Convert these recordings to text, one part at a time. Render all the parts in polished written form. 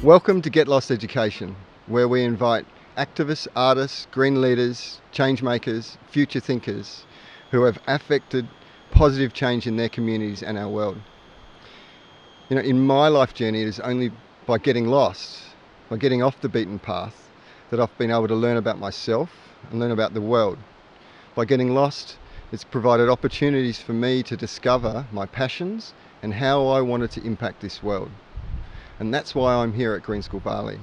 Welcome to Get Lost Education, where we invite activists, artists, green leaders, changemakers, future thinkers who have affected positive change in their communities and our world. You know, in my life journey, it is only by getting lost, by getting off the beaten path, that I've been able to learn about myself and learn about the world. By getting lost, it's provided opportunities for me to discover my passions and how I wanted to impact this world. And that's why I'm here at Green School Bali.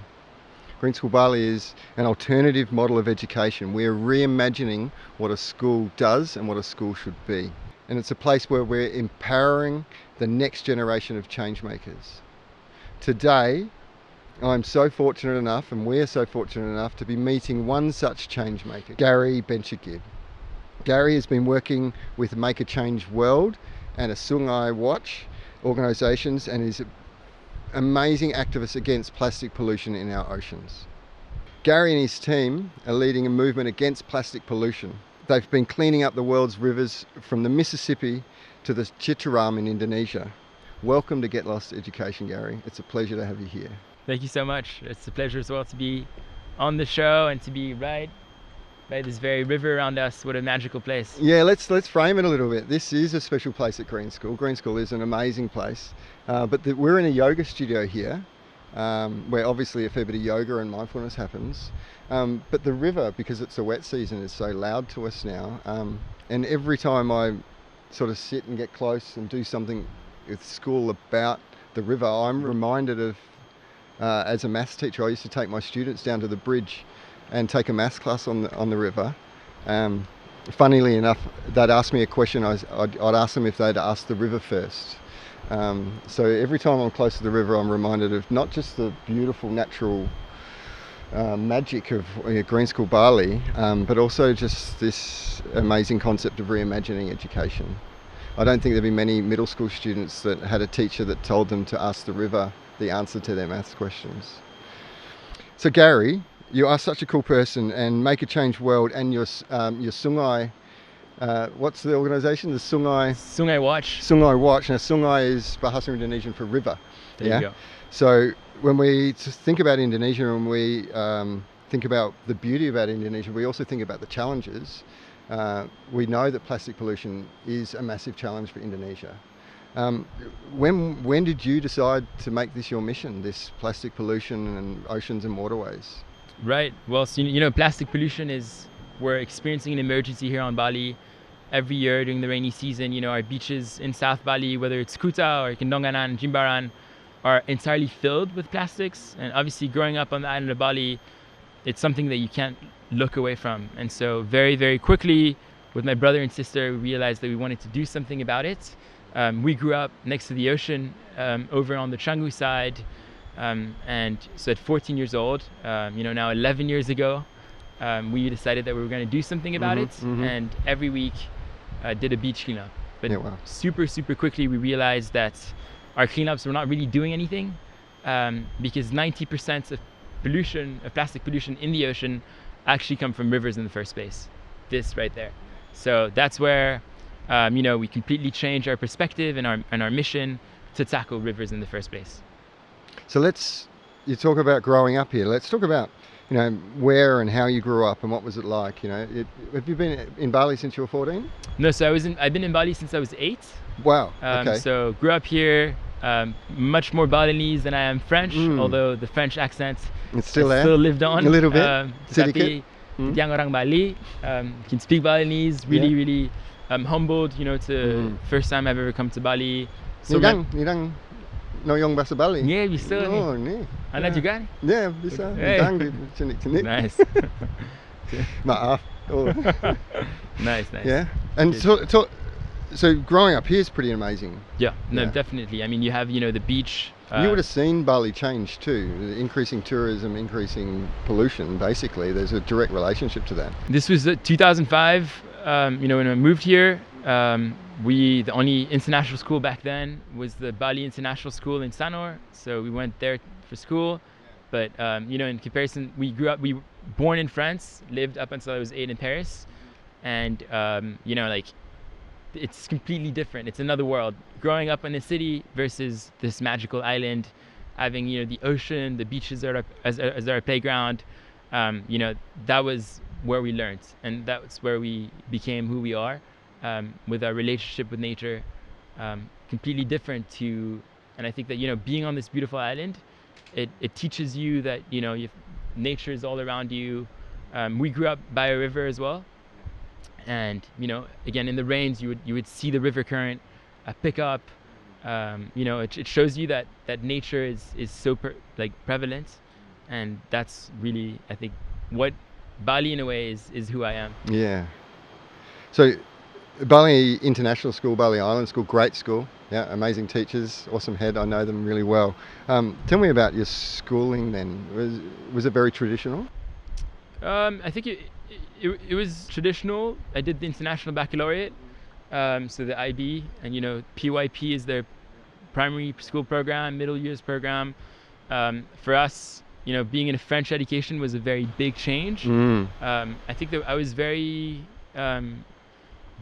Green School Bali is an alternative model of education. We're reimagining what a school does and what a school should be. And it's a place where we're empowering the next generation of changemakers. Today, I'm so fortunate enough, and we're so fortunate enough, to be meeting one such changemaker, Gary Bencheghib. Gary has been working with Make a Change World and a Sungai Watch organisations and is amazing activists against plastic pollution in our oceans. Gary and his team are leading a movement against plastic pollution. They've been cleaning up the world's rivers from the Mississippi to the Citarum in Indonesia. Welcome to Get Lost Education, Gary. It's a pleasure to have you here. Thank you so much. It's a pleasure as well to be on the show and to be right by this very river around us. What a magical place. Yeah, let's frame it a little bit. This is a special place at Green School. Green School is an amazing place, but we're in a yoga studio here, where obviously a fair bit of yoga and mindfulness happens. But the river, because it's a wet season, is so loud to us now. And every time I sort of sit and get close and do something with school about the river, I'm reminded of, as a maths teacher, I used to take my students down to the bridge and take a maths class on the river. Funnily enough, they'd ask me a question. I'd ask them if they'd asked the river first. So every time I'm close to the river, I'm reminded of not just the beautiful natural magic of Green School Bali, but also just this amazing concept of reimagining education. I don't think there'd be many middle school students that had a teacher that told them to ask the river the answer to their maths questions. So Gary, you are such a cool person, and Make a Change World and your Sungai, what's the organisation? The Sungai Watch. Sungai Watch. Now Sungai is Bahasa Indonesian for river. There you go. So when we think about Indonesia and we think about the beauty about Indonesia, we also think about the challenges. We know that plastic pollution is a massive challenge for Indonesia. When did you decide to make this your mission, this plastic pollution and oceans and waterways? Right. Well, so, plastic pollution we're experiencing an emergency here on Bali every year during the rainy season. Our beaches in South Bali, whether it's Kuta or Kendonganan, Jimbaran, are entirely filled with plastics. And obviously growing up on the island of Bali, it's something that you can't look away from. And so very, very quickly with my brother and sister, we realized that we wanted to do something about it. We grew up next to the ocean over on the Canggu side. And so at 14 years old, now 11 years ago, we decided that we were going to do something about it. And every week did a beach cleanup. But super, super quickly, we realized that our cleanups were not really doing anything, because 90% of plastic pollution in the ocean actually come from rivers in the first place. This right there. So that's where, we completely changed our perspective and our mission to tackle rivers in the first place. So you talk about growing up here. Let's talk about, where and how you grew up and what was it like? Have you been in Bali since you were 14? No, so I've been in Bali since I was 8. Wow. Okay. So grew up here, much more Balinese than I am French, although the French accent still lived on. A little bit. Tapi yang orang Bali can speak Balinese. Really humbled, to first time I've ever come to Bali. So Nidang Noyong bahasa Bali? Yeah, bisa oh, nih. Anda juga? Yeah, bisa. Nidang cenik-cenik. Nice. Maaf. Oh. Nice. Yeah. And so growing up here is pretty amazing. Yeah, definitely. I mean, you have, the beach. You would have seen Bali change too. Increasing tourism, increasing pollution, basically. There's a direct relationship to that. This was 2005, when I moved here. The only international school back then was the Bali International School in Sanur. So we went there for school. But, in comparison, we were born in France, lived up until I was 8 in Paris. And, it's completely different. It's another world. Growing up in the city versus this magical island having, you know, the ocean, the beaches as our playground. You know, that was where we learned, and that's where we became who we are, with our relationship with nature, completely different to. And I think that, you know, being on this beautiful island, it teaches you that, you know, nature is all around you. We grew up by a river as well, and, you know, again, in the rains you would see the river current pick up. You know, it shows you that nature is so prevalent, and that's really, I think, what Bali in a way is who I am. Yeah. So Bali International School, Bali Island School, great school. Yeah, amazing teachers, awesome head. I know them really well. Tell me about your schooling then. Was it very traditional? I think it was traditional. I did the International Baccalaureate, so the IB, and, you know, PYP is their primary school program, middle years program. For us, you know, being in a French education was a very big change. I think that I was very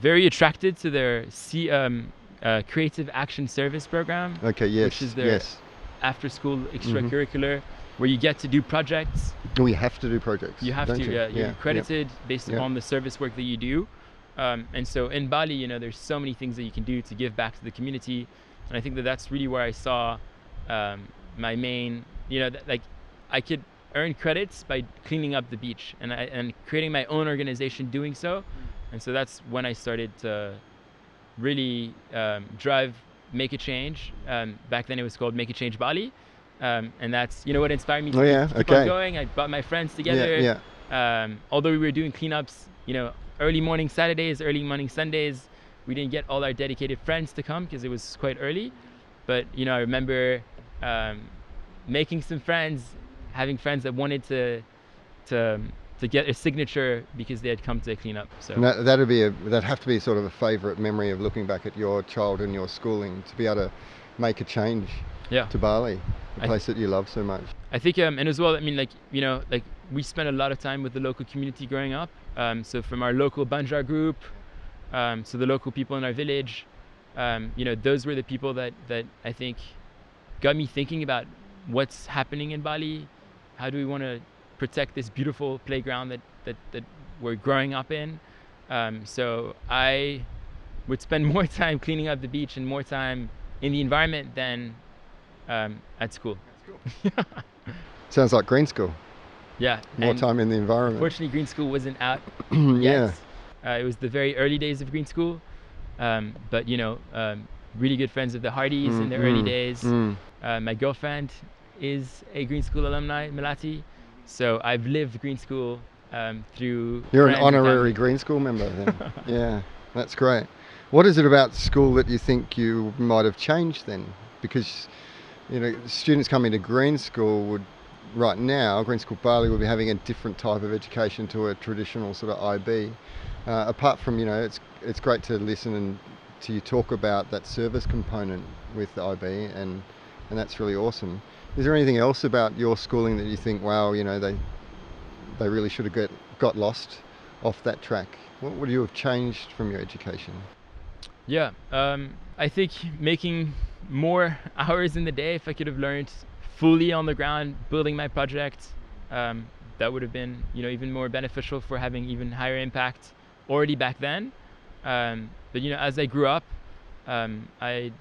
attracted to their Creative Action Service program. Okay, yes, which is their after-school extracurricular, where you get to do projects. Oh, you have to do projects. You have to, yeah. You're accredited based upon the service work that you do. And so in Bali, you know, there's so many things that you can do to give back to the community. And I think that that's really where I saw my main, you know, like I could earn credits by cleaning up the beach and creating my own organization doing so. And so that's when I started to really drive Make a Change. Back then it was called Make a Change Bali. And that's, you know, what inspired me to keep on going. I brought my friends together. Although we were doing cleanups, you know, early morning Saturdays, early morning Sundays, we didn't get all our dedicated friends to come because it was quite early. But, you know, I remember making some friends, having friends that wanted to get a signature because they had come to clean up. So that'd have to be sort of a favourite memory of looking back at your childhood and your schooling, to be able to make a change to Bali, a place that you love so much. I think, and as well, I mean, like, you know, like we spent a lot of time with the local community growing up. So from our local Banjar group, so the local people in our village, you know, those were the people that I think got me thinking about what's happening in Bali. How do we want to protect this beautiful playground that we're growing up in? So I would spend more time cleaning up the beach and more time in the environment than at school. Sounds like green school. Yeah. More time in the environment. Unfortunately, green school wasn't out yet. It was the very early days of green school. But, you know, really good friends of the Hardys in the early days. My girlfriend is a green school alumni, Melati. So I've lived green school through. You're an honorary green school member then. Yeah, that's great. What is it about school that you think you might have changed then? Because, you know, students coming to green school would, right now, Green School Bali would be having a different type of education to a traditional sort of IB. Apart from, you know, it's great to listen and to you talk about that service component with the IB, and that's really awesome. Is there anything else about your schooling that you think, wow, you know, they really should have got lost off that track? What would you have changed from your education? Yeah, I think making more hours in the day. If I could have learned fully on the ground, building my project, that would have been, you know, even more beneficial for having even higher impact already back then. But, you know, as I grew up, I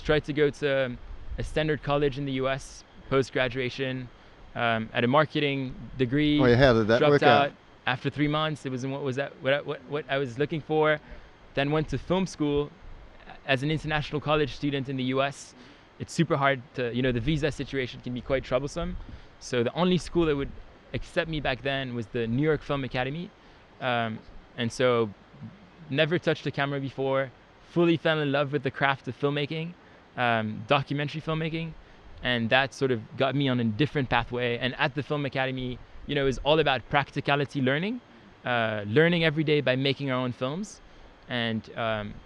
tried to go to a standard college in the US post-graduation, at a marketing degree. Oh, yeah, how did that dropped work out after 3 months. It wasn't what I was looking for. Then went to film school as an international college student in the US. It's super hard to, you know, the visa situation can be quite troublesome. So the only school that would accept me back then was the New York Film Academy. And so never touched a camera before, fully fell in love with the craft of filmmaking, documentary filmmaking. And that sort of got me on a different pathway. And at the Film Academy, you know, it was all about practicality learning, learning every day by making our own films. And,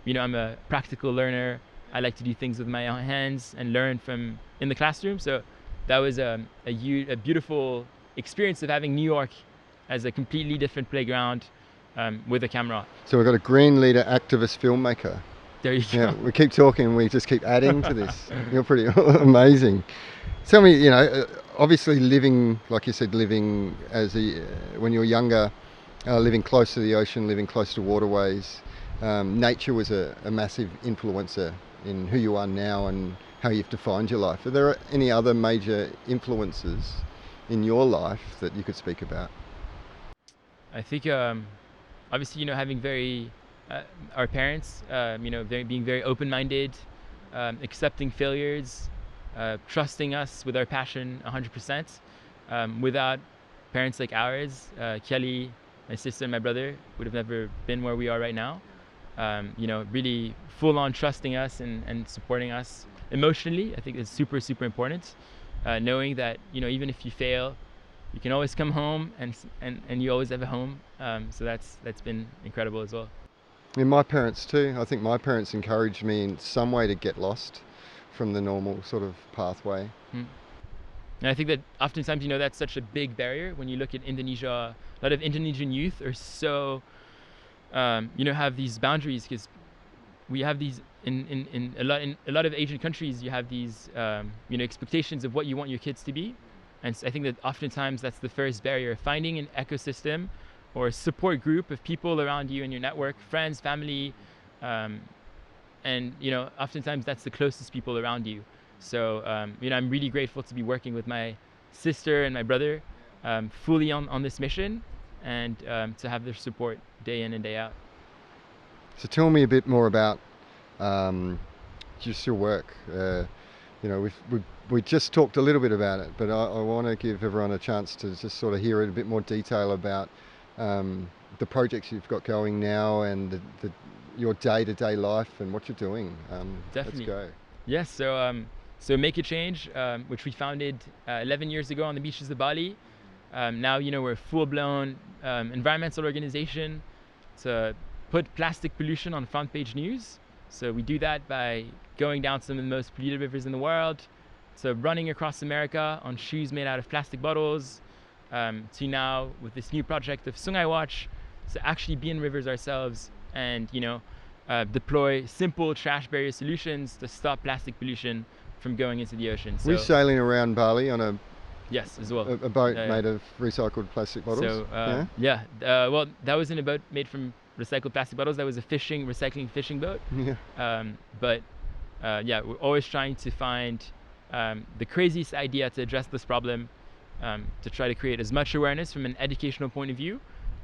you know, I'm a practical learner. I like to do things with my own hands and learn from in the classroom. So that was a beautiful experience of having New York as a completely different playground with a camera. So we've got a green leader, activist, filmmaker. There you go. Yeah, we keep talking, we just keep adding to this. You're pretty amazing. Tell me, obviously living, like you said, living when you were younger, living close to the ocean, living close to waterways, nature was a massive influencer in who you are now and how you've defined your life. Are there any other major influences in your life that you could speak about? I think obviously having our parents being very open-minded, accepting failures, trusting us with our passion 100%. Without parents like ours, Kelly, my sister and my brother would have never been where we are right now. Really full on trusting us and supporting us emotionally. I think it's super, super important. Knowing that, even if you fail, you can always come home and you always have a home. So that's been incredible as well. And my parents too. I think my parents encouraged me in some way to get lost from the normal sort of pathway. And I think that oftentimes, that's such a big barrier. When you look at Indonesia, a lot of Indonesian youth are so, have these boundaries, because we have these in a lot of Asian countries. You have these, expectations of what you want your kids to be. And so I think that oftentimes that's the first barrier, finding an ecosystem or a support group of people around you in your network, friends, family, and oftentimes that's the closest people around you. So I'm really grateful to be working with my sister and my brother fully on this mission, and to have their support day in and day out. So tell me a bit more about just your work. We just talked a little bit about it, but I want to give everyone a chance to just sort of hear in a bit more detail about the projects you've got going now and your day-to-day life and what you're doing. Definitely. Let's go. Yes. So Make a Change, which we founded 11 years ago on the beaches of Bali. Now we're a full-blown environmental organization to put plastic pollution on front-page news. So we do that by going down some of the most polluted rivers in the world, to running across America on shoes made out of plastic bottles, to now with this new project of Sungai Watch, to actually be in rivers ourselves and deploy simple trash barrier solutions to stop plastic pollution from going into the ocean. We're sailing around Bali on a as well a boat made of recycled plastic bottles. So well, that wasn't a boat made from recycled plastic bottles. That was a recycling fishing boat. But we're always trying to find the craziest idea to address this problem, to try to create as much awareness from an educational point of view.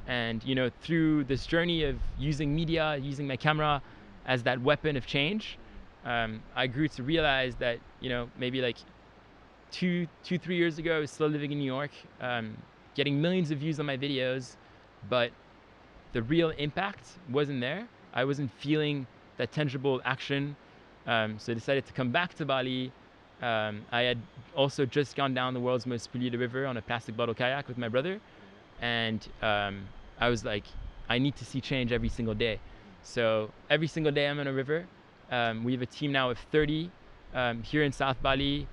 And through this journey of using media, using my camera as that weapon of change, I grew to realize that maybe like 3 years ago, I was still living in New York, getting millions of views on my videos, but the real impact wasn't there. I wasn't feeling that tangible action. So I decided to come back to Bali. I had also just gone down the world's most polluted river on a plastic bottle kayak with my brother. And I was like, I need to see change every single day. So every single day I'm in a river. We have a team now of 30 here in South Bali.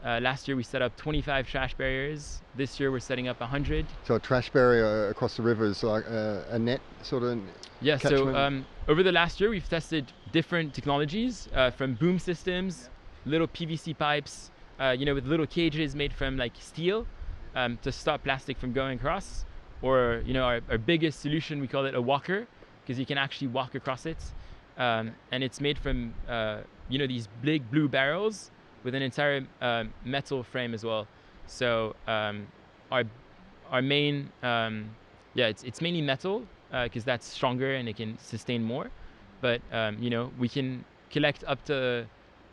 Last year we set up 25 trash barriers. This year we're setting up 100. So a trash barrier across the river is like a net sort of catchment? So over the last year we've tested different technologies, from boom systems, little PVC pipes, with little cages made from like steel, to stop plastic from going across. Or our biggest solution, we call it a walker, because you can actually walk across it. And it's made from these big blue barrels with an entire metal frame as well. So our main it's mainly metal, because that's stronger and it can sustain more. But we can collect up to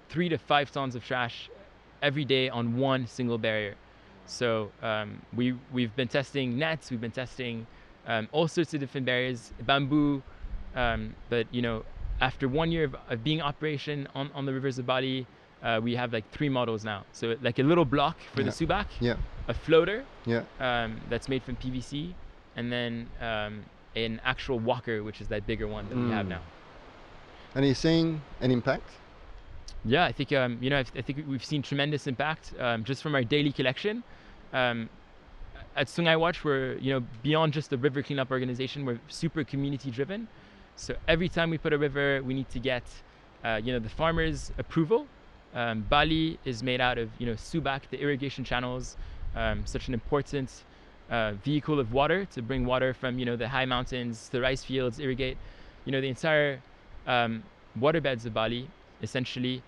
3 to 5 tons of trash every day on one single barrier. So we've been testing nets, we've been testing all sorts of different barriers, bamboo, but after 1 year of being operation on the rivers of Bali, we have like 3 models now. So like a little block for the subak, a floater that's made from PVC, and then an actual walker, which is that bigger one that we have now. And are you seeing an impact? Yeah, I think I think we've seen tremendous impact just from our daily collection. At Sungai Watch, we're beyond just a river cleanup organization. We're super community driven. So every time we put a river, we need to get the farmers' approval. Bali is made out of subak, the irrigation channels, such an important vehicle of water to bring water from the high mountains to the rice fields, irrigate the entire waterbeds of Bali, essentially.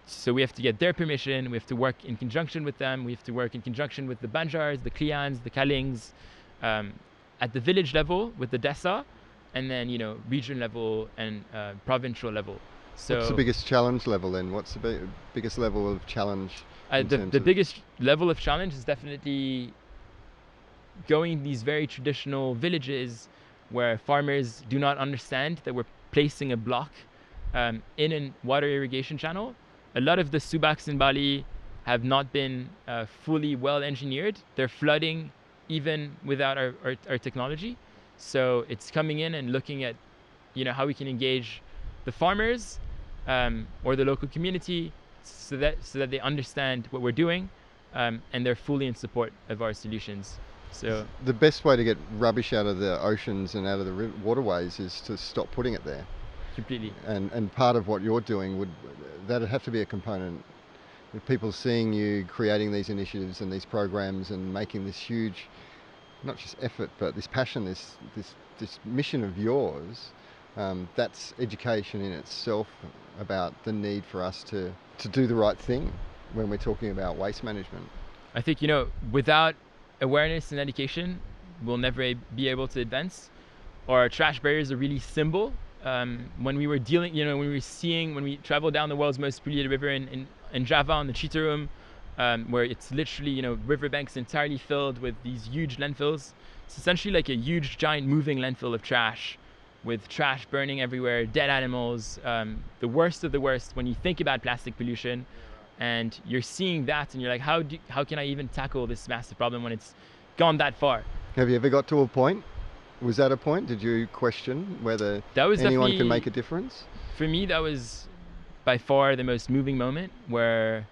So we have to get their permission. We have to work in conjunction with them. We have to work in conjunction with the Banjars, the Klians, the Kalings, at the village level with the Desa, and then region level and provincial level. So what's the biggest challenge level then? What's the biggest level of challenge? The biggest level of challenge is definitely going these very traditional villages where farmers do not understand that we're placing a block in a water irrigation channel. A lot of the subaks in Bali have not been fully well engineered. They're flooding even without our technology. So it's coming in and looking at how we can engage the farmers or the local community so that they understand what we're doing, and they're fully in support of our solutions. So the best way to get rubbish out of the oceans and out of the waterways is to stop putting it there. Completely. And part of what you're doing that'd have to be a component. If people seeing you creating these initiatives and these programs and making this huge, not just effort, but this passion, this mission of yours, that's education in itself about the need for us to do the right thing when we're talking about waste management. I think, without awareness and education, we'll never be able to advance. Our trash barriers are really simple. When we were dealing, when we traveled down the world's most polluted river in Java on the Citarum, where it's literally, riverbanks entirely filled with these huge landfills. It's essentially like a huge, giant, moving landfill of trash, with trash burning everywhere, dead animals, the worst of the worst when you think about plastic pollution. And you're seeing that and you're like, how can I even tackle this massive problem when it's gone that far? Have you ever got to a point? Was that a point? Did you question whether anyone can make a difference? For me, that was by far the most moving moment, where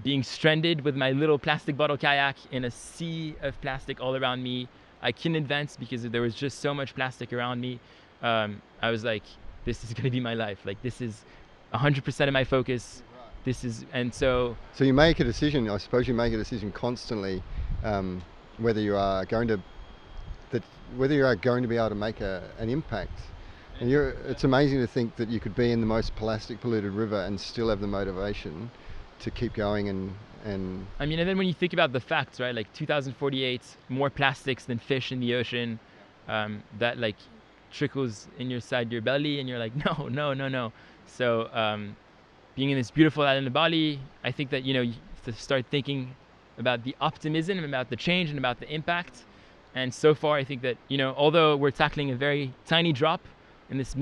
being stranded with my little plastic bottle kayak in a sea of plastic all around me, I couldn't advance because there was just so much plastic around me. I was like, this is going to be my life. Like, this is 100% of my focus. So you make a decision. I suppose you make a decision constantly, whether you are going to be able to make an impact. And it's amazing to think that you could be in the most plastic polluted river and still have the motivation to keep going and then when you think about the facts, right? Like 2048, more plastics than fish in the ocean, that like trickles inside your belly, and you're like, no. So being in this beautiful island of Bali, I think that you have to start thinking about the optimism, about the change, and about the impact. And so far, I think that although we're tackling a very tiny drop in this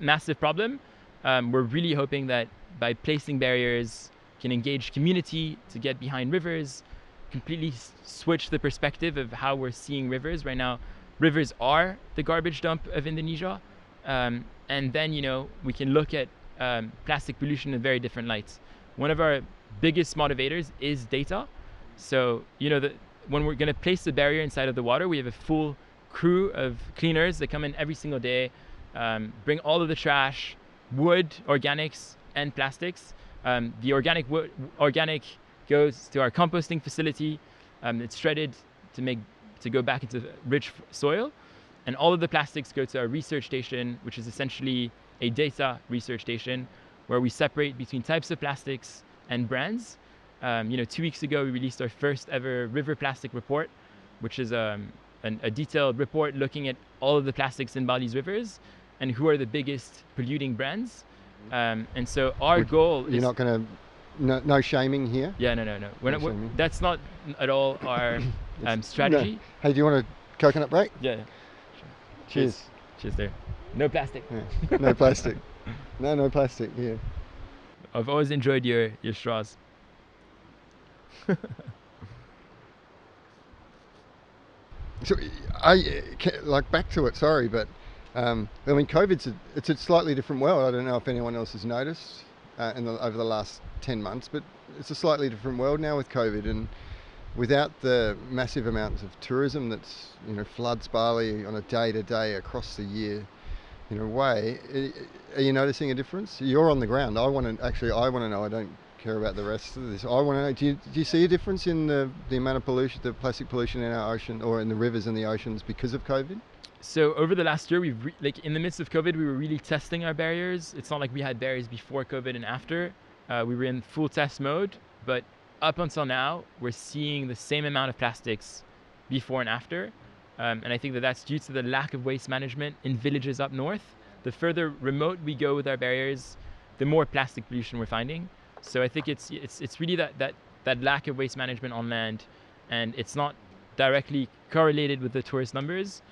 massive problem, we're really hoping that by placing barriers, can engage community to get behind rivers, completely switch the perspective of how we're seeing rivers. Right now, rivers are the garbage dump of Indonesia. And then, we can look at plastic pollution in very different lights. One of our biggest motivators is data. So, when we're going to place the barrier inside of the water, we have a full crew of cleaners that come in every single day, bring all of the trash, wood, organics, and plastics. The organic goes to our composting facility. It's shredded to go back into rich soil, and all of the plastics go to our research station, which is essentially a data research station where we separate between types of plastics and brands. 2 weeks ago, we released our first ever river plastic report, which is a detailed report looking at all of the plastics in Bali's rivers and who are the biggest polluting brands. And so our goal is... You're not going to... No shaming here? Yeah, no. That's not at all our strategy. No. Hey, do you want a coconut break? Yeah. Sure. Cheers there. No plastic. Yeah. No plastic. No plastic, yeah. I've always enjoyed your straws. So, back to it, sorry, but it's a slightly different world. I don't know if anyone else has noticed over the last 10 months, but it's a slightly different world now with COVID, and without the massive amounts of tourism that's floods Bali on a day-to-day across the year. in a way. Are you noticing a difference? You're on the ground. I want to know. I don't care about the rest of this. I want to know. Do you see a difference in the amount of pollution, the plastic pollution in our ocean or in the rivers and the oceans because of COVID? So over the last year, like in the midst of COVID, we were really testing our barriers. It's not like we had barriers before COVID and after. We were in full test mode, but up until now, we're seeing the same amount of plastics before and after. And I think that that's due to the lack of waste management in villages up north. The further remote we go with our barriers, the more plastic pollution we're finding. So I think it's really that lack of waste management on land, and it's not directly correlated with the tourist numbers.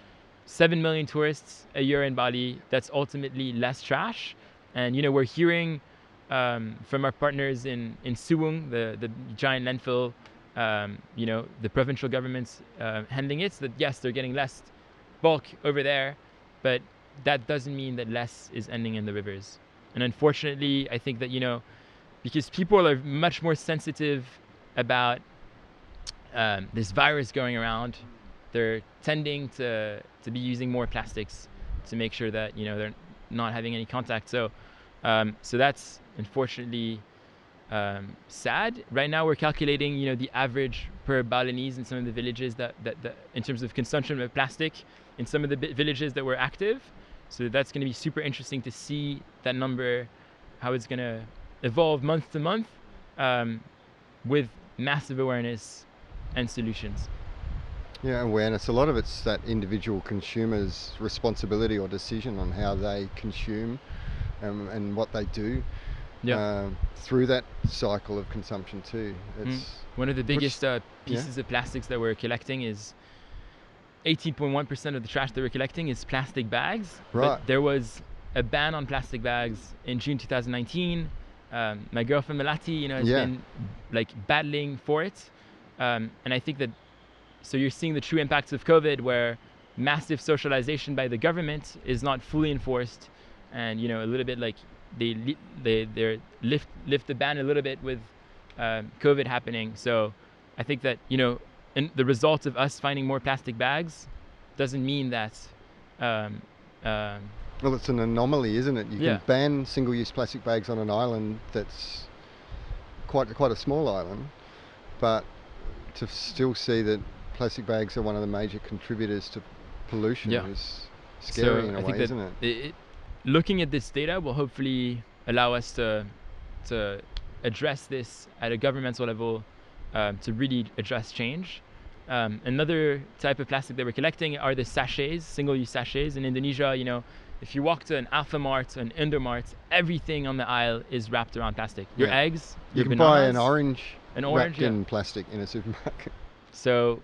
7 million tourists a year in Bali, that's ultimately less trash. And, we're hearing from our partners in Suwung, the giant landfill, the provincial governments handling it, so that yes, they're getting less bulk over there, but that doesn't mean that less is ending in the rivers. And unfortunately, I think that, because people are much more sensitive about this virus going around, they're tending to be using more plastics to make sure that they're not having any contact. So that's unfortunately sad. Right now we're calculating the average per Balinese in some of the villages that in terms of consumption of plastic in some of the villages that were active. So that's going to be super interesting to see that number, how it's going to evolve month to month, with massive awareness and solutions. Yeah, awareness. A lot of it's that individual consumer's responsibility or decision on how they consume and what they do through that cycle of consumption too. It's one of the biggest pieces of plastics that we're collecting is 18.1% of the trash that we're collecting is plastic bags. Right. But there was a ban on plastic bags in June 2019. My girlfriend Melati, has been battling for it. And I think that, so you're seeing the true impacts of COVID, where massive socialization by the government is not fully enforced, and a little bit like they lift the ban a little bit with COVID happening. So I think that and the result of us finding more plastic bags doesn't mean that. Well, it's an anomaly, isn't it? You can ban single-use plastic bags on an island that's quite a small island, but to still see that plastic bags are one of the major contributors to pollution is scary in a way, isn't it? Looking at this data will hopefully allow us to address this at a governmental level, to really address change. Another type of plastic that we're collecting are the sachets, single-use sachets. In Indonesia, if you walk to an Alpha Mart, an Indomart, everything on the aisle is wrapped around plastic. Your eggs, you your can bananas, buy an orange wrapped in plastic in a supermarket. So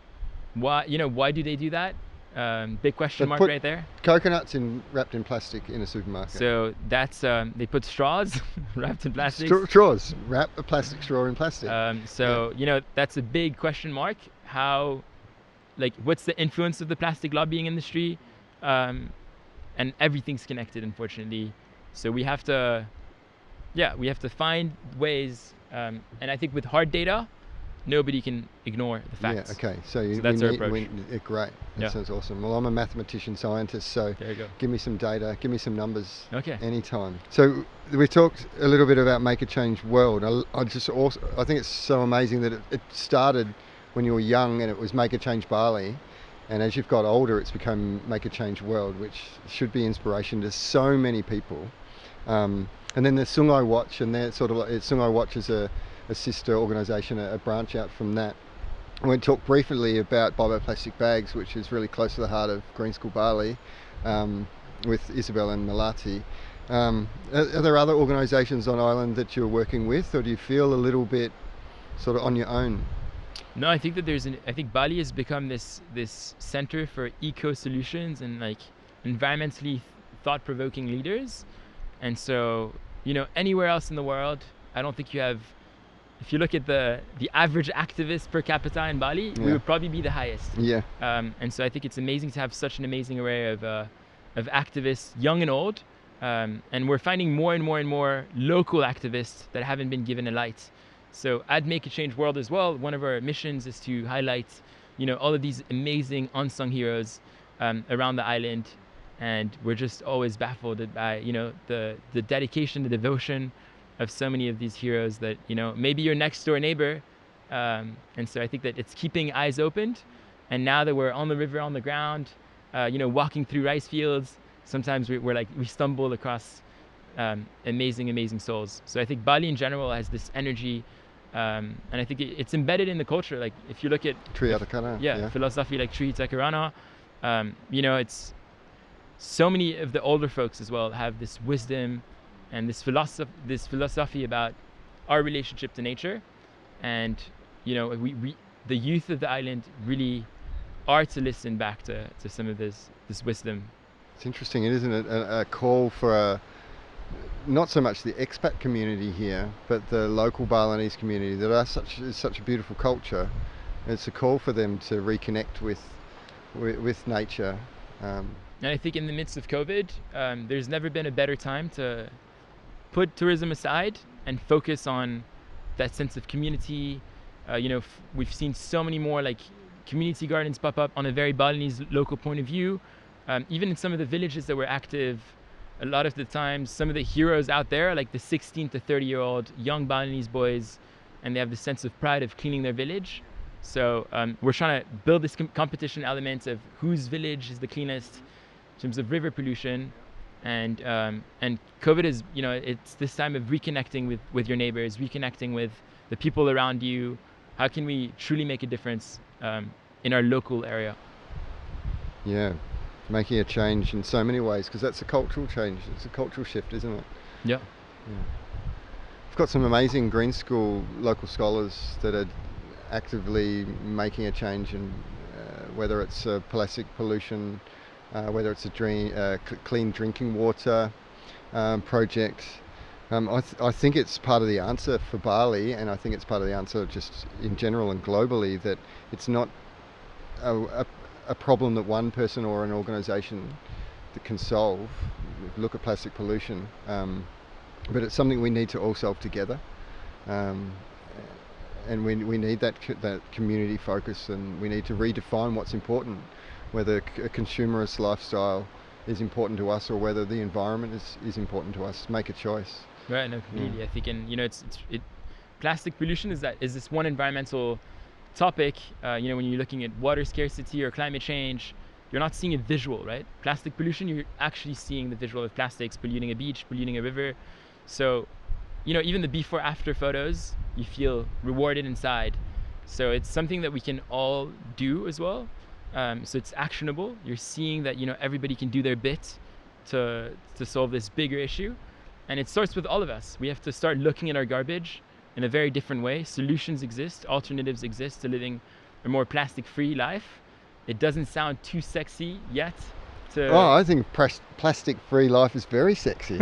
why do they do that? Big question mark right there. Coconuts wrapped in plastic in a supermarket. So that's they put straws wrapped in plastic. Straws, wrap a plastic straw in plastic. That's a big question mark. How, what's the influence of the plastic lobbying industry? And everything's connected, unfortunately. So we have to find ways. And I think with hard data, nobody can ignore the facts. Yeah, okay. So that's our approach. Great. That sounds awesome. Well, I'm a mathematician scientist, so there you go. Give me some data, give me some numbers. Okay. Anytime. So we talked a little bit about Make a Change World. I think it's so amazing that it started when you were young and it was Make a Change Bali. And as you've got older, it's become Make a Change World, which should be inspiration to so many people. And then there's Sungai Watch, and they're sort of like Sungai Watch is a sister organisation, a branch out from that. I'm going to talk briefly about bioplastic bags, which is really close to the heart of Green School Bali, with Isabel and Melati. Are there other organisations on island that you're working with, or do you feel a little bit sort of on your own? No, I think that I think Bali has become this center for eco solutions and environmentally thought-provoking leaders. And so, anywhere else in the world, I don't think you have. If you look at the average activist per capita in Bali, we would probably be the highest. Yeah. And so I think it's amazing to have such an amazing array of activists, young and old. And we're finding more and more and more local activists that haven't been given a light. So at Make a Change World as well, one of our missions is to highlight, all of these amazing unsung heroes around the island, and we're just always baffled by, you know, the dedication, the devotion of so many of these heroes that, you know, maybe your next door neighbor. And so I think that it's keeping eyes opened. And now that we're on the river, on the ground, you know, walking through rice fields, sometimes we're like, we stumble across amazing souls. So I think Bali in general has this energy, and I think it's embedded in the culture. Like if you look at philosophy like Trihita Karana, you know, it's so many of the older folks as well have this wisdom and this philosophy about our relationship to nature. And you know, we the youth of the island really are to listen back to some of this wisdom. It's interesting, isn't it? A call for not so much the expat community here, but the local Balinese community that are such a beautiful culture. It's a call for them to reconnect with nature. And I think in the midst of COVID, there's never been a better time to put tourism aside and focus on that sense of community. You know, we've seen so many more like community gardens pop up on a very Balinese local point of view. Even in some of the villages that were active, a lot of the times, some of the heroes out there are like the 16 to 30-year-old young Balinese boys, and they have the sense of pride of cleaning their village. So we're trying to build this competition element of whose village is the cleanest in terms of river pollution. And COVID is, you know, it's this time of reconnecting with your neighbors, reconnecting with the people around you. How can we truly make a difference in our local area? Yeah, making a change in so many ways, because that's a cultural change. It's a cultural shift, isn't it? Yeah. We've got some amazing green school local scholars that are actively making a change in whether it's plastic pollution, whether it's a clean drinking water project. I think it's part of the answer for Bali, and I think it's part of the answer just in general and globally, that it's not a problem that one person or an organisation that can solve. Look at plastic pollution, but it's something we need to all solve together. And we need that community focus, and we need to redefine what's important, whether a consumerist lifestyle is important to us or whether the environment is important to us. Make a choice. Right, no, completely. I think, and you know, plastic pollution is this one environmental topic. You know, when you're looking at water scarcity or climate change, you're not seeing a visual, right? Plastic pollution, you're actually seeing the visual of plastics polluting a beach, polluting a river. So, you know, even the before-after photos, you feel rewarded inside. So it's something that we can all do as well. So it's actionable. You're seeing that, you know, everybody can do their bit to solve this bigger issue. And it starts with all of us. We have to start looking at our garbage in a very different way. Solutions exist, alternatives exist to living a more plastic-free life. It doesn't sound too sexy yet. I think plastic-free life is very sexy.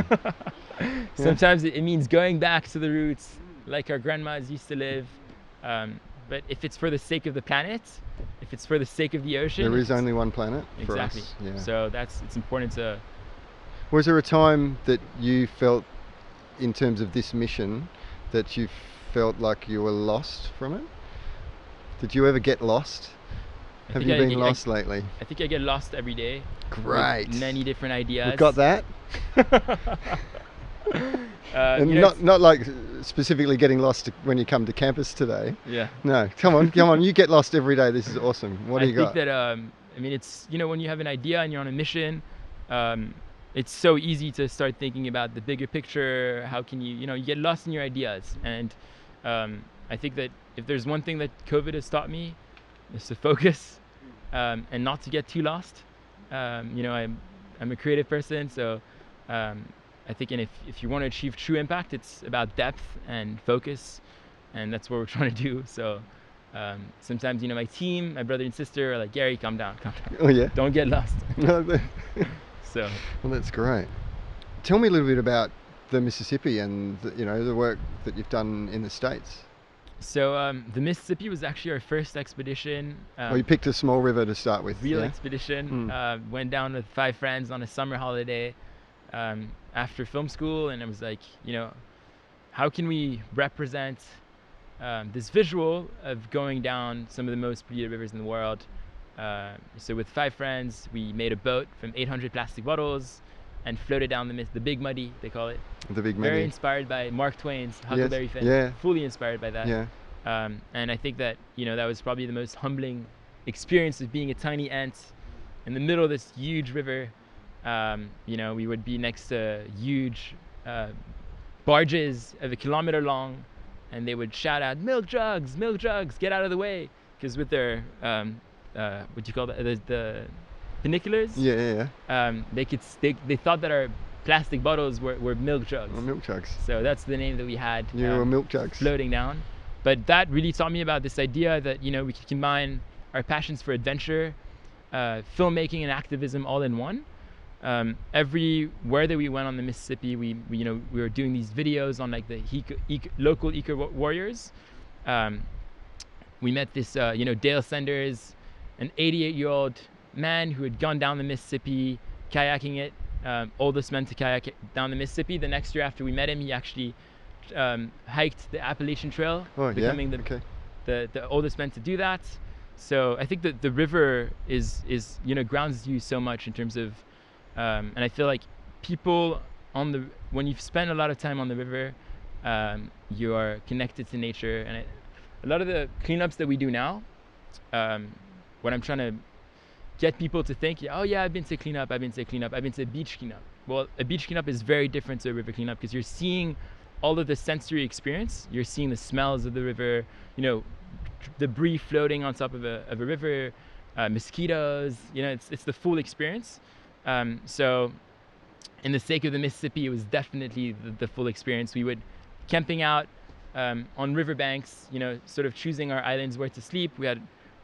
Sometimes it means going back to the roots, like our grandmas used to live. But if it's for the sake of the planet, if it's for the sake of the ocean, there is only one planet. Exactly. For us. Yeah. So it's important to. Was there a time that you felt, in terms of this mission, that you felt like you were lost from it? Did you ever get lost? Have you been lost lately? I think I get lost every day. Great. With many different ideas. We've got that. And you know, not like specifically getting lost when you come to campus today. Yeah. No, come on, you get lost every day. This is awesome. What do you got? I think that, I mean, it's, you know, when you have an idea and you're on a mission, it's so easy to start thinking about the bigger picture. How can you get lost in your ideas. And I think that if there's one thing that COVID has taught me, is to focus and not to get too lost. You know, I'm a creative person, so I think, and if you want to achieve true impact, it's about depth and focus, and that's what we're trying to do. So sometimes, you know, my team, my brother and sister are like, Gary, calm down. Oh yeah, don't get lost. So well, that's great. Tell me a little bit about the Mississippi and the work that you've done in the States. So the Mississippi was actually our first expedition. You picked a small river to start with. Real expedition. Went down with 5 friends on a summer holiday after film school, and it was like, you know, how can we represent this visual of going down some of the most polluted rivers in the world So with 5 friends, we made a boat from 800 plastic bottles and floated down the Big Muddy, they call it. The Big Muddy. Very inspired by Mark Twain's Huckleberry Finn. Yeah. Fully inspired by that. Yeah. And I think that, that was probably the most humbling experience of being a tiny ant in the middle of this huge river. We would be next to huge barges of 1 kilometer long, and they would shout out, milk jugs, get out of the way. Because with their, what do you call that, the binoculars? Yeah. They thought that our plastic bottles were milk jugs. Oh, milk jugs. So that's the name that we had. Were milk jugs. Floating down. But that really taught me about this idea that, we could combine our passions for adventure, filmmaking and activism all in one. Everywhere that we went on the Mississippi, we were doing these videos on like the local eco warriors. We met this, Dale Sanders, an 88-year-old man who had gone down the Mississippi, kayaking it, oldest man to kayak down the Mississippi. The next year after we met him, he actually hiked the Appalachian Trail, becoming the oldest man to do that. So I think that the river is grounds you so much in terms of, and I feel like people when you've spent a lot of time on the river, you are connected to nature. And a lot of the cleanups that we do now, what I'm trying to get people to think, I've been to cleanup, I've been to beach cleanup. Well, a beach cleanup is very different to a river cleanup because you're seeing all of the sensory experience. You're seeing the smells of the river, debris floating on top of a river, mosquitoes, it's the full experience. So in the sake of the Mississippi, it was definitely the full experience. We would camping out on riverbanks, sort of choosing our islands where to sleep. We had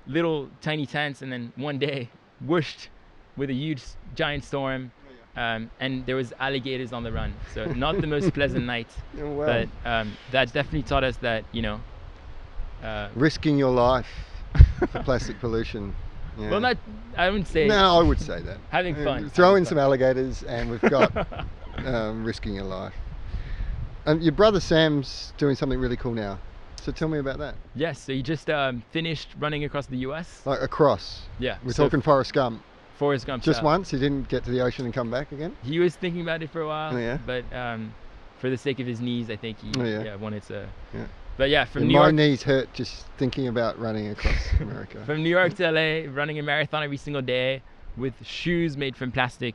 little tiny tents, and then one day whooshed with a huge giant storm, and there was alligators on the run. So not the most pleasant night. Oh, wow. But that definitely taught us that risking your life for plastic pollution. Yeah. Well, I wouldn't say. No, I would say that. Having fun. Throw in some alligators, and we've got risking your life. Your brother Sam's doing something really cool now. So tell me about that. Yes, so he just finished running across the US. Like across? Yeah. We're talking Forrest Gump. Forrest Gump. Just once? He didn't get to the ocean and come back again? He was thinking about it for a while. Oh, yeah. But for the sake of his knees, I think he wanted to. Yeah. But yeah, from New York. My knees hurt just thinking about running across America. From New York to LA, running a marathon every single day with shoes made from plastic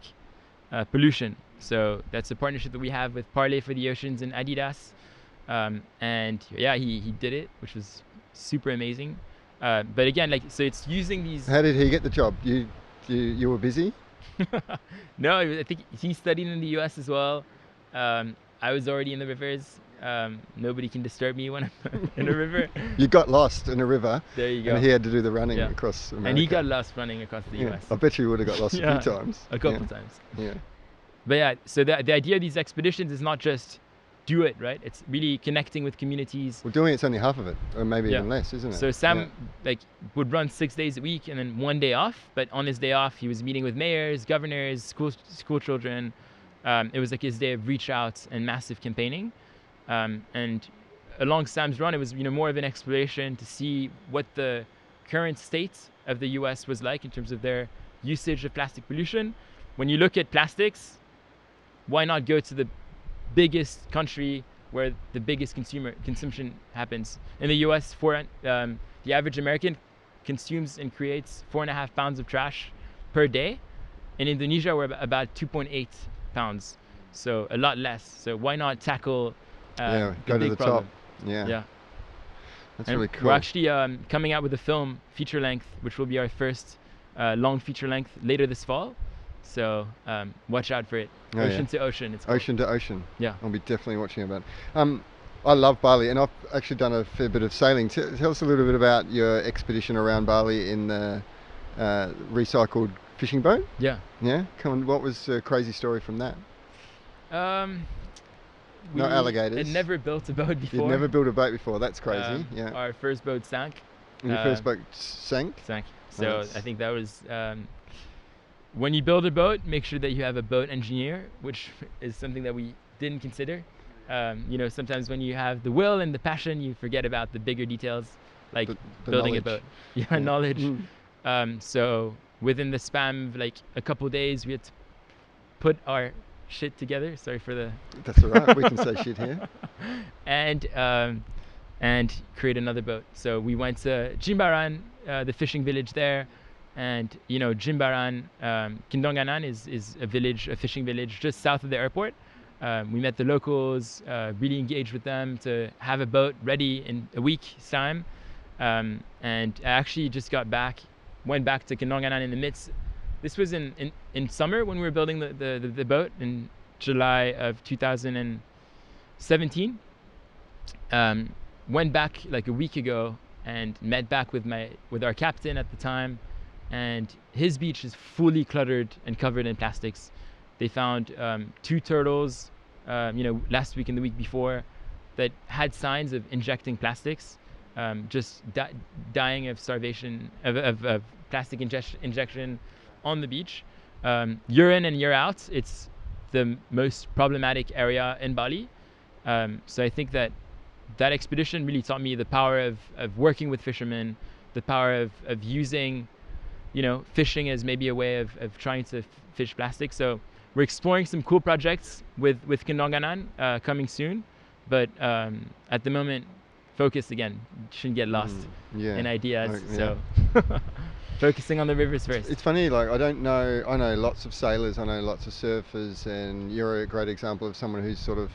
pollution. So that's a partnership that we have with Parley for the Oceans and Adidas. And yeah, he did it, which was super amazing. But again, so it's using these. How did he get the job? You were busy? No, I think he studied in the US as well. I was already in the rivers. Nobody can disturb me when I'm in a river. You got lost in a river. There you go. And he had to do the running across America. And he got lost running across the US. I bet you would have got lost a few times. A couple times. Yeah. But yeah, so the idea of these expeditions is not just do it, right? It's really connecting with communities. Well, doing it's only half of it, or maybe even less, isn't it? So Sam would run 6 days a week and then 1 day off. But on his day off, he was meeting with mayors, governors, school children. It was like his day of reach out and massive campaigning. And along Sam's run, it was more of an exploration to see what the current state of the US was like in terms of their usage of plastic pollution. When you look at plastics, why not go to the biggest country where the biggest consumption happens? In the US, the average American consumes and creates 4.5 pounds of trash per day. In Indonesia, we're about 2.8 pounds, so a lot less. So why not tackle go to the problem. top. Yeah. That's really cool. We're actually coming out with a film feature length, which will be our first long feature length later this fall. So watch out for it. Ocean to Ocean. It's called. Ocean to Ocean. Yeah. I'll be definitely watching about it. I love Bali, and I've actually done a fair bit of sailing. Tell us a little bit about your expedition around Bali in the recycled fishing boat. Yeah. Yeah. Come on. What was the crazy story from that? No alligators. Had never built a boat before. You'd never built a boat before. That's crazy. Yeah. Our first boat sank. And your first boat sank? Sank. So I think that was when you build a boat, make sure that you have a boat engineer, which is something that we didn't consider. Sometimes when you have the will and the passion, you forget about the bigger details, like the building knowledge. a boat. Knowledge. So within the span of like a couple days, we had to put our shit together. Sorry for the. That's all right. We can say shit here. And create another boat. So we went to Jimbaran, the fishing village there, and Jimbaran, Kindonganan is a village, a fishing village just south of the airport. We met the locals, really engaged with them to have a boat ready in a week's time. And I actually just went back to Kindonganan in the midst. This was in summer when we were building the boat in July of 2017. Went back like a week ago and met back with our captain at the time, and his beach is fully cluttered and covered in plastics. They found 2 turtles, last week and the week before, that had signs of injecting plastics, just dying of starvation, of plastic injection on the beach. Year in and year out, it's the most problematic area in Bali. So I think that expedition really taught me the power of working with fishermen, the power of using, fishing as maybe a way of trying to fish plastic. So we're exploring some cool projects with Kindonganan coming soon, but at the moment, focus again. Shouldn't get lost in ideas. So focusing on the rivers first. It's funny, like I know lots of sailors, I know lots of surfers, and you're a great example of someone who's sort of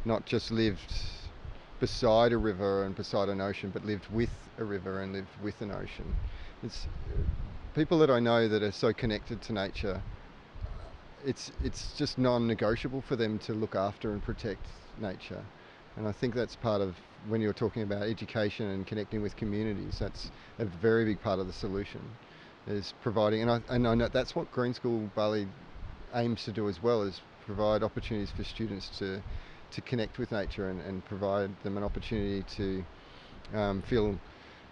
not just lived beside a river and beside an ocean, but lived with a river and lived with an ocean. It's people that I know that are so connected to nature. It's just non-negotiable for them to look after and protect nature, and I think that's part of when you're talking about education and connecting with communities. That's a very big part of the solution, is providing, and I know that's what Green School Bali aims to do as well, is provide opportunities for students to connect with nature and provide them an opportunity to feel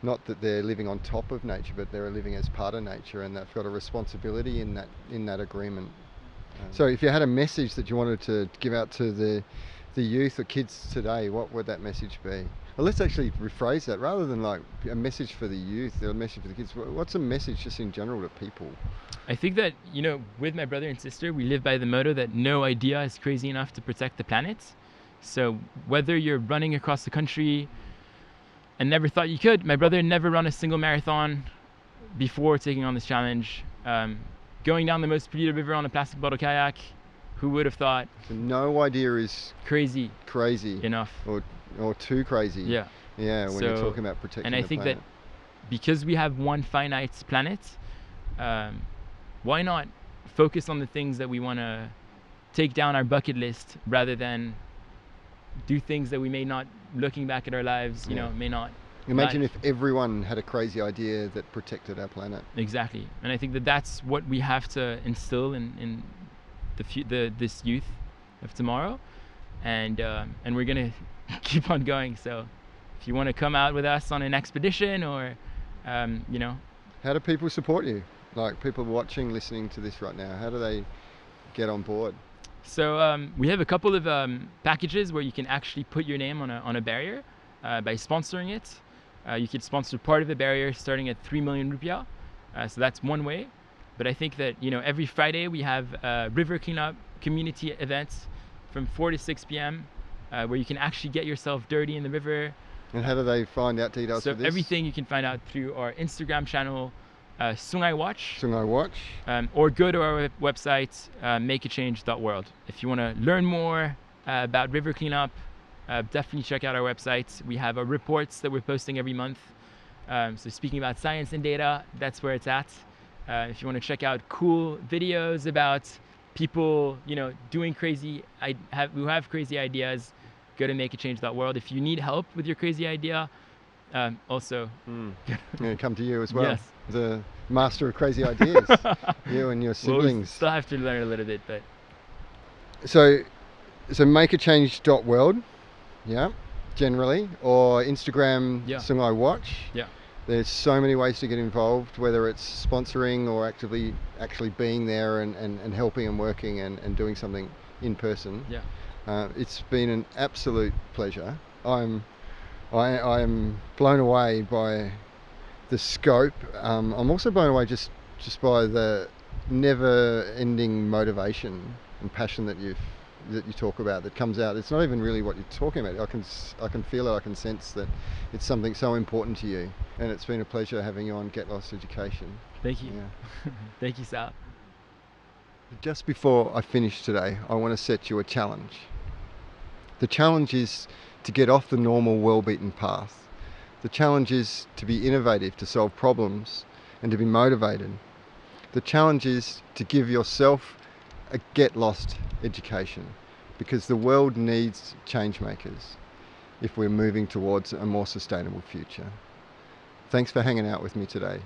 not that they're living on top of nature, but they're living as part of nature, and they've got a responsibility in that agreement. So if you had a message that you wanted to give out to the youth or kids today, what would that message be? Well, let's actually rephrase that. Rather than like a message for the youth or a message for the kids, what's a message just in general to people? I think that, with my brother and sister, we live by the motto that no idea is crazy enough to protect the planet. So whether you're running across the country and never thought you could, my brother never run a single marathon before taking on this challenge. Going down the most polluted river on a plastic bottle kayak, who would have thought? So no idea is crazy enough, or too crazy. Yeah. When you're talking about protecting the planet. And I think that because we have one finite planet, why not focus on the things that we want to take down our bucket list rather than do things that we may not, looking back at our lives, may not. Imagine if everyone had a crazy idea that protected our planet. Exactly. And I think that that's what we have to instill in this youth of tomorrow, and we're gonna keep on going. So if you want to come out with us on an expedition, or how do people support you? Like people watching, listening to this right now, how do they get on board? So we have a couple of packages where you can actually put your name on a barrier by sponsoring it. You could sponsor part of the barrier starting at 3 million rupiah. So that's one way. But I think that every Friday we have river cleanup community events from 4 to 6 p.m. Where you can actually get yourself dirty in the river. And how do they find out details for this? So everything you can find out through our Instagram channel, Sungai Watch. Sungai Watch. Or go to our website, makeachange.world. If you want to learn more about river cleanup, definitely check out our website. We have our reports that we're posting every month. So speaking about science and data, that's where it's at. If you want to check out cool videos about people, doing crazy, who have crazy ideas, go to makeachange.world. If you need help with your crazy idea, also come to you as well. Yes. The master of crazy ideas. You and your siblings. Well, we still have to learn a little bit, but so makeachange.world, generally, or Instagram, Sungai Watch. There's so many ways to get involved, whether it's sponsoring or actually being there and helping and working and doing something in person. It's been an absolute pleasure. I am blown away by the scope. I'm also blown away just by the never-ending motivation and passion that you talk about, that comes out. It's not even really what you're talking about. I can feel it. I can sense that it's something so important to you. And it's been a pleasure having you on Get Lost Education. Thank you. Yeah. Thank you, Sal. Just before I finish today, I want to set you a challenge. The challenge is to get off the normal, well-beaten path. The challenge is to be innovative, to solve problems, and to be motivated. The challenge is to give yourself a get lost education, because the world needs change makers if we're moving towards a more sustainable future. Thanks for hanging out with me today.